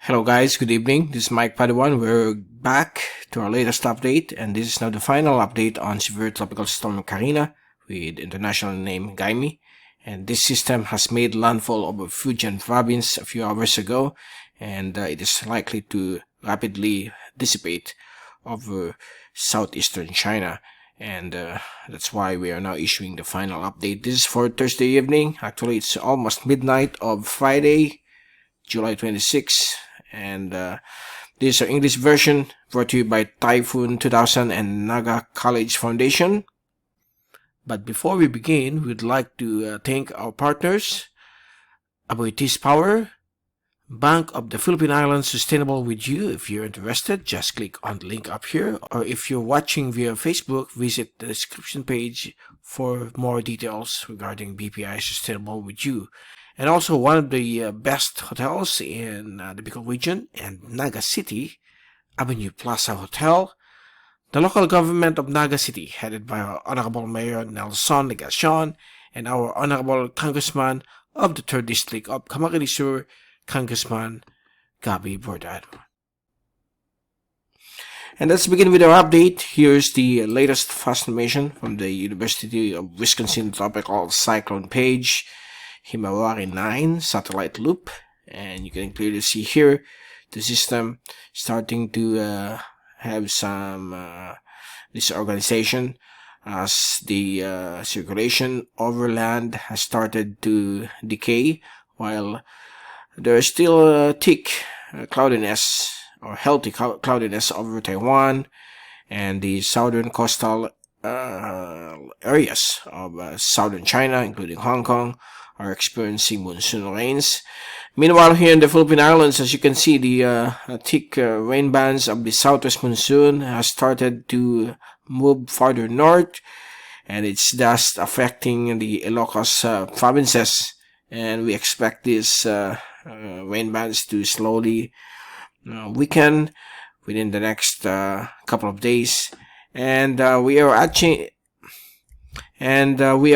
Hello guys, good evening. This is Mike Padua. We're back to our latest update, and this is now the final update on severe tropical storm Carina with international name Gaemi. And this system has made landfall over Fujian Province a few hours ago, and it is likely to rapidly dissipate over southeastern China. And that's why we are now issuing the final update. This is for Thursday evening. Actually, it's almost midnight of Friday, July 26th. And this is our English version brought to you by Typhoon2000 and Naga College Foundation. But before we begin, we'd like to thank our partners: Aboitiz Power, Bank of the Philippine Islands, Sustainable with You. If you're interested, just click on the link up here. Or if you're watching via Facebook, visit the description page for more details regarding BPI Sustainable with You. And also one of the best hotels in the Bicol region and Naga City, Avenue Plaza Hotel. The local government of Naga City, headed by our Honorable Mayor Nelson Legacion and our Honorable Congressman of the 3rd District of Camarines Sur, Congressman Gabi Bordado. And let's begin with our update. Here's the latest fast information from the University of Wisconsin Tropical Cyclone page. Himawari 9 satellite loop, and you can clearly see here the system starting to have some disorganization as the circulation over land has started to decay, while there is still thick cloudiness or healthy cloudiness over Taiwan and the southern coastal areas of southern China, including Hong Kong, are experiencing monsoon rains. Meanwhile, here in the Philippine Islands, as you can see, the thick rain bands of the southwest monsoon has started to move farther north, and it's thus affecting the Ilocos provinces. And we expect these rain bands to slowly weaken within the next couple of days. And we are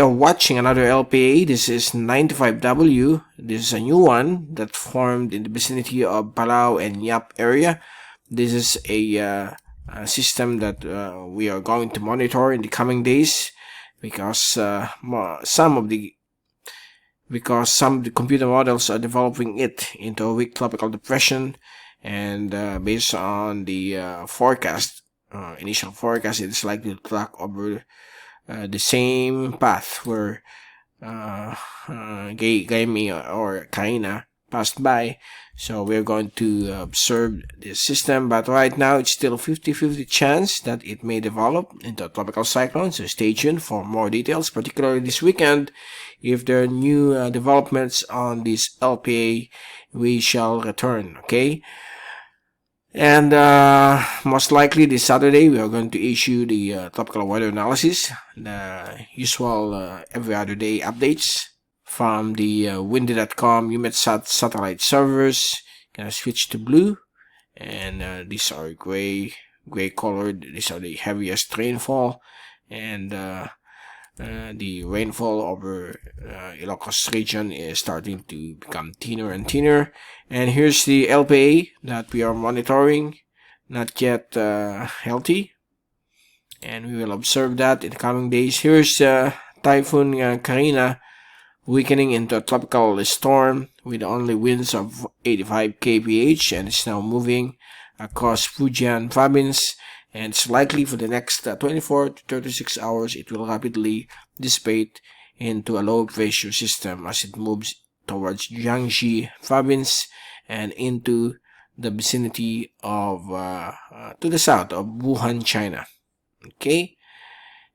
watching another LPA. This is 95W. This is a new one that formed in the vicinity of Palau and Yap area. This is a system that we are going to monitor in the coming days because some of the computer models are developing it into a weak tropical depression, and based on the forecast, initial forecast, it is likely to track over the same path where Gaemi or Carina passed by. So we're going to observe this system, but right now it's still a 50-50 chance that it may develop into a tropical cyclone. So stay tuned for more details, particularly this weekend. If there are new developments on this LPA, we shall return, okay? And most likely this Saturday we are going to issue the tropical weather analysis, the usual every other day updates from the windy.com UMETSAT satellite servers. Gonna switch to blue, and these are gray colored. These are the heaviest rainfall, and the rainfall over Ilocos region is starting to become thinner and thinner. And here's the LPA that we are monitoring, not yet healthy, and we will observe that in the coming days. Here's Typhoon Karina weakening into a tropical storm with only winds of 85 kph, and it's now moving across Fujian Province. And it's likely for the next 24 to 36 hours it will rapidly dissipate into a low pressure system as it moves towards Jiangxi Province and into the vicinity of to the south of Wuhan, China. Okay,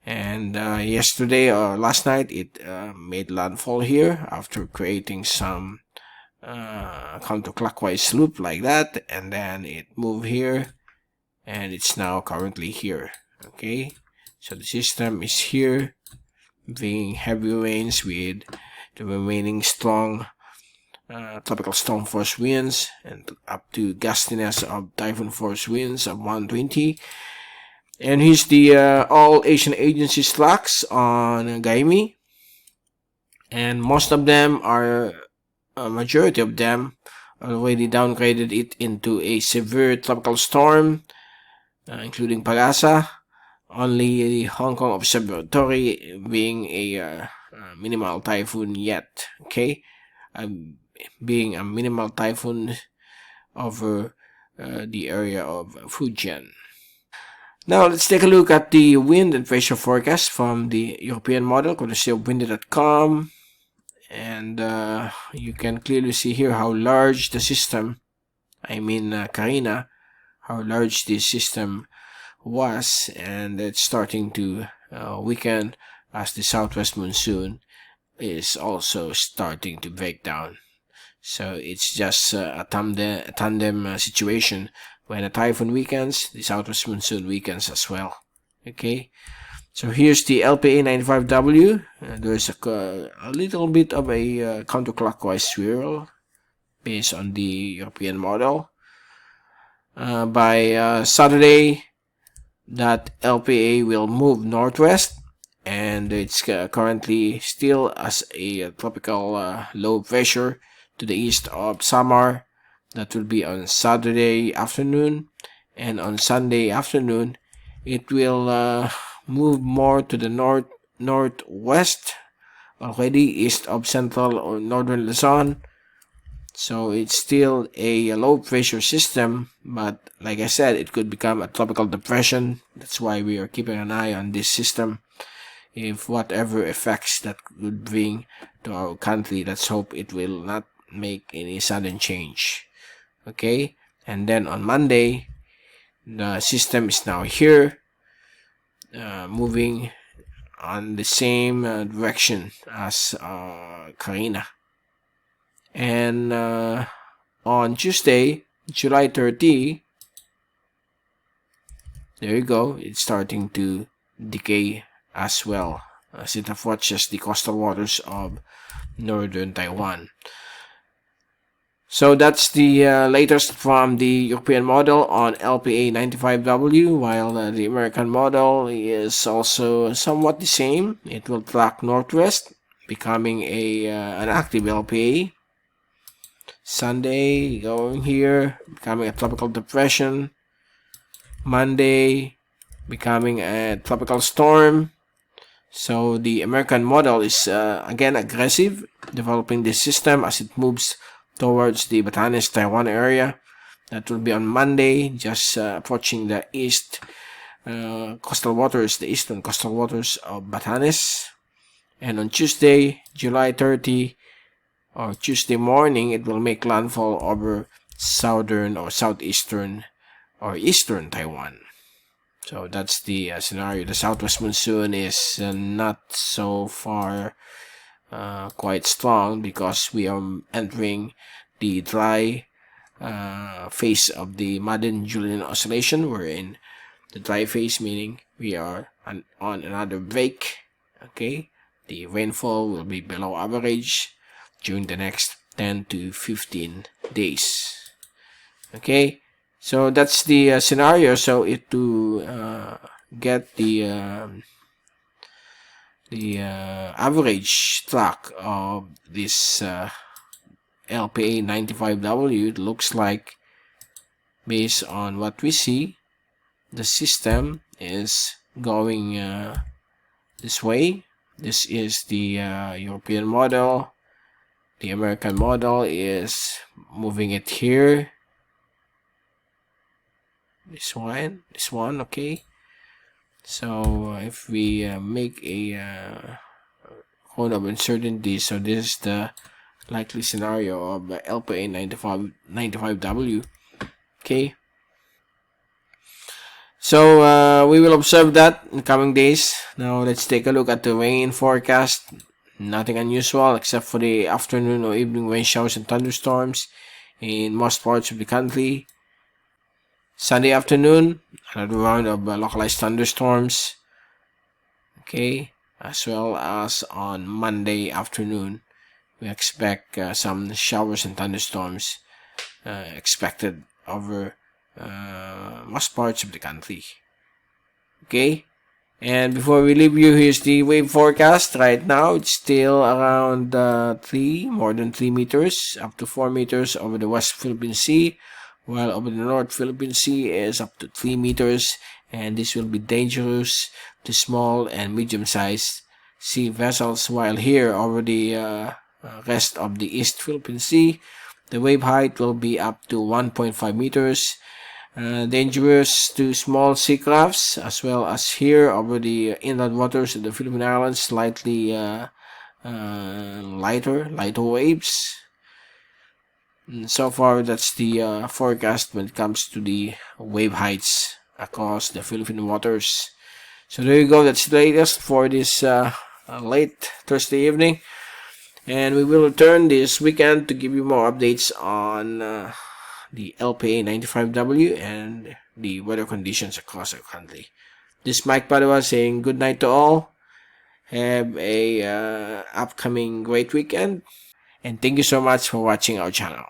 and yesterday or last night it made landfall here after creating some counterclockwise loop like that, and then it moved here, and it's now currently here. Okay, so the system is here, being heavy rains with the remaining strong tropical storm force winds and up to gustiness of typhoon force winds of 120. And here's the all Asian agencies tracks on Gaemi, and most of them are, a majority of them already downgraded it into a severe tropical storm, including Pagasa. Only the Hong Kong Observatory being a minimal typhoon yet. Okay, being a minimal typhoon over the area of Fujian. Now let's take a look at the wind and pressure forecast from the European model, courtesy of windy.com. And you can clearly see here how large the system, Carina, how large this system was, and it's starting to weaken as the southwest monsoon is also starting to break down. So it's just a tandem situation. When a typhoon weakens, the southwest monsoon weakens as well. Okay, so here's the LPA 95W. There's a little bit of a counterclockwise swirl based on the European model. By Saturday, that LPA will move northwest, and it's currently still as a tropical low pressure to the east of Samar. That will be on Saturday afternoon, and on Sunday afternoon it will move more to the northwest, already east of central or northern Luzon. So it's still a low pressure system, but like I said, it could become a tropical depression. That's why we are keeping an eye on this system. If whatever effects that could bring to our country, let's hope it will not make any sudden change. Okay, and then on Monday, the system is now here, moving on the same direction as Carina. And on Tuesday, July 30, there you go, it's starting to decay as well, as it approaches the coastal waters of northern Taiwan. So that's the latest from the European model on LPA 95W, while the American model is also somewhat the same. It will track northwest, becoming an active LPA. Sunday, going here, becoming a tropical depression. Monday, becoming a tropical storm. So the American model is again aggressive, developing this system as it moves towards the Batanes, Taiwan area. That will be on Monday, just approaching the east coastal waters, the eastern coastal waters of Batanes. And on Tuesday, July 30, or Tuesday morning, it will make landfall over southern or southeastern or eastern Taiwan. So that's the scenario. The southwest monsoon is not so far quite strong, because we are entering the dry phase of the Madden-Julian oscillation. We're in the dry phase, meaning we are on another break. Okay, the rainfall will be below average during the next 10 to 15 days. Okay, so that's the scenario. So to get the average track of this LPA 95W, it looks like, based on what we see, the system is going this way. This is the European model. The American model is moving it here. This one, okay. So if we make a cone of uncertainty, so this is the likely scenario of LPA 95W. Okay. So we will observe that in the coming days. Now let's take a look at the rain forecast. Nothing unusual except for the afternoon or evening rain showers and thunderstorms in most parts of the country. Sunday afternoon, another round of localized thunderstorms. Okay, as well as on Monday afternoon, we expect some showers and thunderstorms expected over most parts of the country. Okay, And before we leave you, here's the wave forecast. Right now, it's still around more than 3 meters, up to 4 meters over the West Philippine Sea, while over the North Philippine Sea is up to 3 meters, and this will be dangerous to small and medium-sized sea vessels, while here over the rest of the East Philippine Sea, the wave height will be up to 1.5 meters, dangerous to small sea crafts, as well as here over the inland waters of the Philippine Islands, slightly lighter waves. And so far, that's the forecast when it comes to the wave heights across the Philippine waters. So there you go. That's the latest for this late Thursday evening. And we will return this weekend to give you more updates on the LPA 95W and the weather conditions across our country. This is Mike Padua saying good night to all. Have a upcoming great weekend. And thank you so much for watching our channel.